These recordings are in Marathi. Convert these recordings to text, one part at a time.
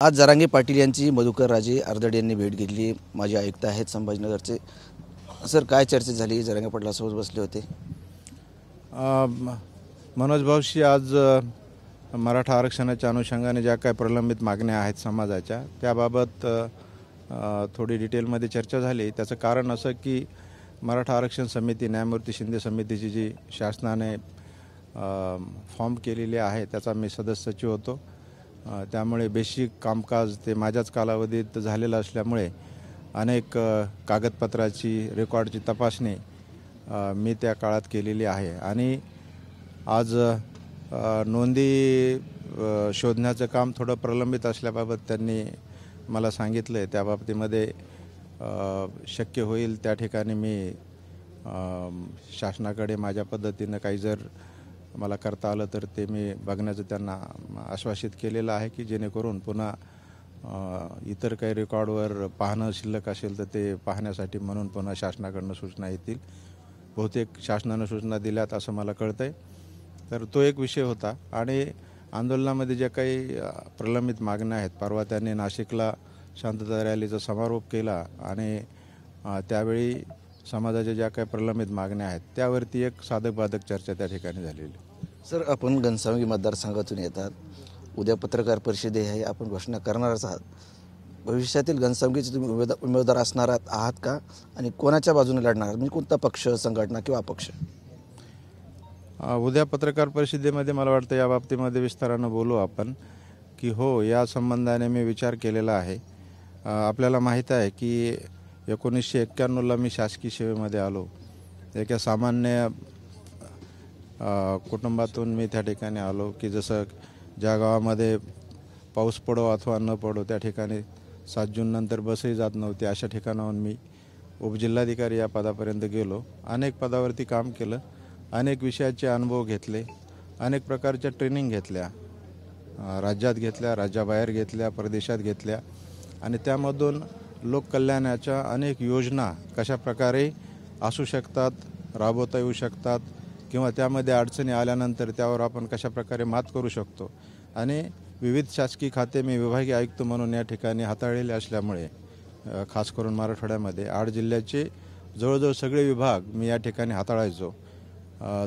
आज जरांगे पाटील यांची मधुकर राजे अर्दड यांनी भेट घेतली। माजी आयुक्त आहेत संभाजीनगरचे। सर, काय चर्चा झाली? जरांगे पाटलांसोबत बसले होते। मनोज भाऊशी आज मराठा आरक्षणाच्या अनुषंगाने ज्या काही प्रलंबित मागण्या आहेत समाजाच्या त्याबाबत थोडी डिटेलमध्ये चर्चा झाली। त्याचं कारण असं की मराठा आरक्षण समिती न्यायमूर्ती शिंदे समितीची जी शासनाने फॉर्म केलेली आहे त्याचा मी सदस्य सचिव होतो। त्यामुळे बेसिक कामकाज ते माझ्याच कालावधीत झालेलं असल्यामुळे अनेक कागदपत्राची रेकॉर्डची तपासणी मी त्या काळात केलेली आहे आणि आज नोंदी शोधण्याचं काम थोडं प्रलंबित असल्याबाबत त्यांनी मला सांगितलं आहे। त्या बाबतीमध्ये शक्य होईल त्या ठिकाणी मी शासनाकडे माझ्या पद्धतीनं काही जर मला करता आलं तर ते मी बघण्याचं त्यांना आश्वासित केलेलं आहे की जेणेकरून पुन्हा इतर काही रेकॉर्डवर पाहणं शिल्लक असेल तर ते पाहण्यासाठी म्हणून पुन्हा शासनाकडनं सूचना येतील। बहुतेक शासनानं सूचना दिल्यात असं मला कळतं आहे। तर तो एक विषय होता आणि आंदोलनामध्ये ज्या काही प्रलंबित मागण्या आहेत, परवा त्यांनी नाशिकला शांतता रॅलीचा समारोप केला आणि त्यावेळी समाजाच्या ज्या काही प्रलंबित मागण्या आहेत त्यावरती एक साधक बाधक चर्चा त्या ठिकाणी झालेली। सर, आपण घनसावंगी मतदारसंघातून येतात। उद्या पत्रकार परिषदे आहे, आपण घोषणा करणारच आहात। भविष्यातील घनसावंगीचे तुम्ही उमेदवार असणार आहात का आणि कोणाच्या बाजूने लढणार? म्हणजे कोणता पक्ष, संघटना किंवा अपक्ष? उद्या पत्रकार परिषदेमध्ये मला वाटतं या बाबतीमध्ये विस्तारानं बोलू आपण की हो, या संबंधाने मी विचार केलेला आहे। आपल्याला माहीत आहे की 1991ला मी शासकीय सेवेमध्ये आलो। एका सामान्य कुटुंबातून मी त्या ठिकाणी आलो की जसं ज्या गावामध्ये पाऊस पडो अथवा न पडो त्या ठिकाणी 7 जून नंतर बसही जात नव्हती, अशा ठिकाणाहून मी उपजिल्हाधिकारी या पदापर्यंत गेलो। अनेक पदावरती काम केलं, अनेक विषयाचे अनुभव घेतले, अनेक प्रकारच्या ट्रेनिंग घेतल्या, राज्यात घेतल्या, राज्याबाहेर घेतल्या, परदेशात घेतल्या आणि त्यामधून लोककल्याणाच्या अनेक योजना कशा प्रकारे असू शकतात, राबवता येऊ शकतात किंवा त्यामध्ये अडचणी आल्यानंतर त्यावर आपण कशा प्रकारे मात करू शकतो आणि विविध शासकीय खाते मी विभागीय आयुक्त म्हणून या ठिकाणी हाताळलेले असल्यामुळे खास करून मराठवाड्यामध्ये 8 जिल्ह्याचे जवळजवळ सगळे विभाग मी या ठिकाणी हाताळायचो।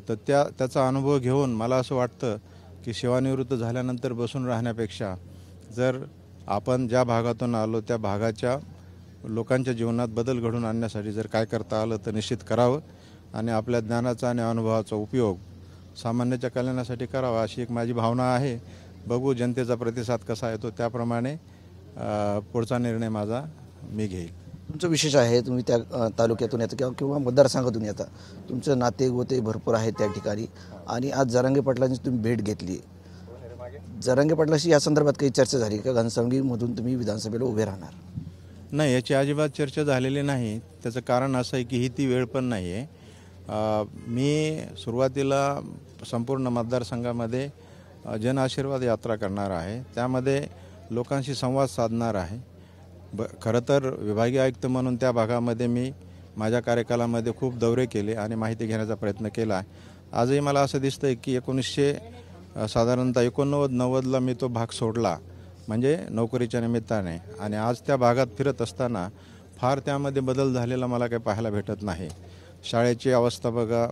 तर त्याचा अनुभव घेऊन मला असं वाटतं की सेवानिवृत्त झाल्यानंतर बसून राहण्यापेक्षा जर आपण ज्या भागातून आलो त्या भागाच्या लोकांच्या जीवनात बदल घडवून आणण्यासाठी जर काय करता आलं तर निश्चित करावं आणि आपल्या ज्ञानाचा आणि अनुभवाचा उपयोग सामान्याच्या कल्याणासाठी करावा अशी एक माझी भावना आहे। बघू जनतेचा प्रतिसाद कसा येतो त्याप्रमाणे पुढचा निर्णय माझा मी घेईल। तुमचं विशेष आहे, तुम्ही त्या तालुक्यातून येता किंवा मतदारसंघातून येता, तुमचं नाते गोते भरपूर आहेत त्या ठिकाणी आणि आज जरांगे पाटलांची तुम्ही भेट घेतली। जरांगे पाटलाशी या संदर्भात काही चर्चा झाली का? घनसावंगीमधून तुम्ही विधानसभेला उभे राहणार? नाही, याची अजिबात चर्चा झालेली नाही। त्याचं कारण असं आहे की ही ती वेळ पण नाही आहे। मी सुरुवातीला संपूर्ण मतदारसंघामध्ये जनआशीर्वाद यात्रा करणार आहे, त्यामध्ये लोकांशी संवाद साधणार आहे। खरं तर विभागीय आयुक्त म्हणून त्या भागामध्ये मी माझ्या कार्यकालामध्ये खूप दौरे केले आणि माहिती घेण्याचा प्रयत्न केला आहे। आजही मला असं दिसतं आहे की साधारणतः 89-90ला मी तो भाग सोडला, म्हणजे नोकरीच्या निमित्ताने, आणि आज त्या भागात फिरत असताना फार त्यामध्ये बदल झालेला मला काही पाहायला भेटत नाही। शाळेची अवस्था बघा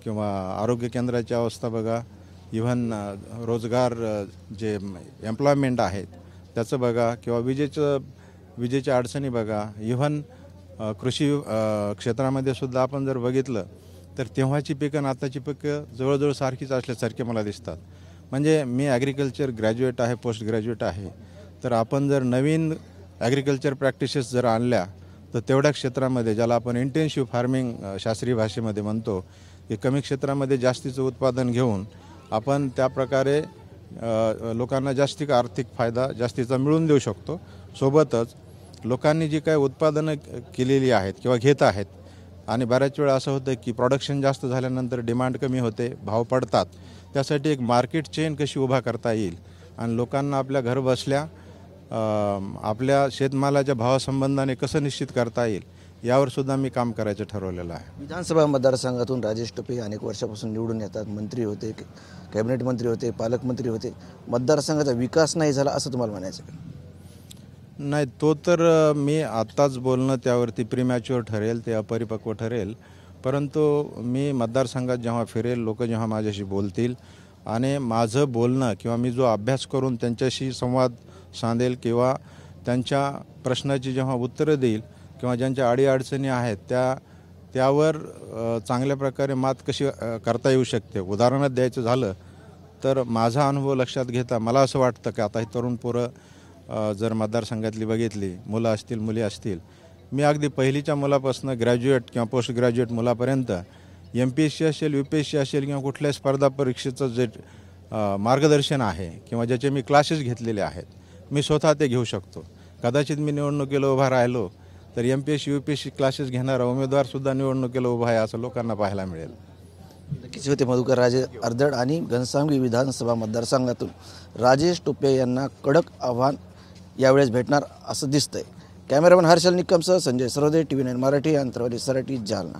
किंवा आरोग्य केंद्राची अवस्था बघा, इव्हन रोजगार जे एम्प्लॉयमेंट आहेत त्याचं बघा किंवा विजेच्या अडचणी बघा, इव्हन कृषी क्षेत्रामध्ये सुद्धा आपण जर बघितलं तर तेव्हाची पिकं आणि आताची पिकं जवळजवळ सारखीच असल्यासारखे मला दिसतात। म्हणजे मी ॲग्रिकल्चर ग्रॅज्युएट आहे, पोस्ट ग्रॅज्युएट आहे, तर आपण जर नवीन ॲग्रिकल्चर प्रॅक्टिसेस जर आणल्या तर तेवढ्या क्षेत्रामध्ये, ज्याला आपण इंटेन्सिव्ह फार्मिंग शास्त्रीय भाषेमध्ये म्हणतो, की कमी क्षेत्रामध्ये जास्तीचं उत्पादन घेऊन आपण त्या प्रकारे लोकांना जास्ती आर्थिक फायदा जास्तीचा मिळवून देऊ शकतो। सोबतच लोकांनी जी काही उत्पादनं केलेली आहेत किंवा घेत आहेत आणि बऱ्याच वेळा असं होतं की प्रोडक्शन जास्त झाल्यानंतर डिमांड कमी होते, भाव पडतात, त्यासाठी एक मार्केट चेन कशी उभा करता येईल आणि लोकांना आपल्या घर बसल्या आपल्या शेतमालाच्या भावासंबंधाने कसं निश्चित करता येईल यावर सुद्धा मी काम करायचं ठरवलेलं आहे। विधानसभा मतदारसंघातून राजेश टोपे अनेक वर्षापासून निवडून येतात, मंत्री होते, कॅबिनेट मंत्री होते, पालकमंत्री होते, मतदारसंघाचा विकास नाही झाला असं तुम्हाला म्हणायचं का? नाही, तो तर मी आत्ताच बोलणं त्यावरती प्रीमॅच्युअर ठरेल, ते अपरिपक्व ठरेल. परंतु मी मतदारसंघात जेव्हा फिरेल, लोक जेव्हा माझ्याशी बोलतील आणि माझं बोलणं किंवा मी जो अभ्यास करून त्यांच्याशी संवाद साधेल किंवा त्यांच्या प्रश्नाची जेव्हा उत्तरं देईल किंवा ज्यांच्या अडीअडचणी आहेत त्यावर चांगल्या प्रकारे मात कशी करता येऊ शकते, उदाहरणात द्यायचं झालं तर माझा अनुभव लक्षात घेता मला असं वाटतं की आता ही तरुण पोरं जर मतदारसंघातली बघितली, मुलं असतील मुली असतील, मी अगदी पहिलीच्या मुलापासून ग्रॅज्युएट किंवा पोस्ट ग्रॅज्युएट मुलापर्यंत MPSC असेल, UPSC असेल किंवा कुठल्याही स्पर्धा परीक्षेचं जे मार्गदर्शन आहे किंवा ज्याचे मी क्लासेस घेतलेले आहेत, मी स्वतः ते घेऊ शकतो. कदाचित मी निवडणुकीला उभा राहिलो तर MPSC UPSC क्लासेस घेणारा उमेदवारसुद्धा निवडणुकीला उभा आहे असं लोकांना पाहायला मिळेल. नक्कीच होते मधुकर राजे अर्दड आणि घनसावंगी विधानसभा मतदारसंघातून राजेश टोपे यांना कडक आव्हान यावेळेस भेटणार असं दिसतंय. कॅमेरामॅन हर्षल निकमसह संजय सरोदे, TV9 मराठी, अंतरावली सराटी, जालना.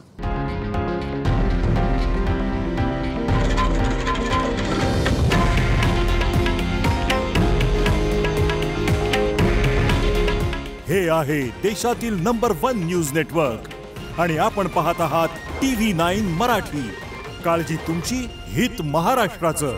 हे आहे देशातील नंबर 1 न्यूज नेटवर्क आणि आपण पाहत आहात TV9 मराठी. काळजी तुमची, हित महाराष्ट्राचं.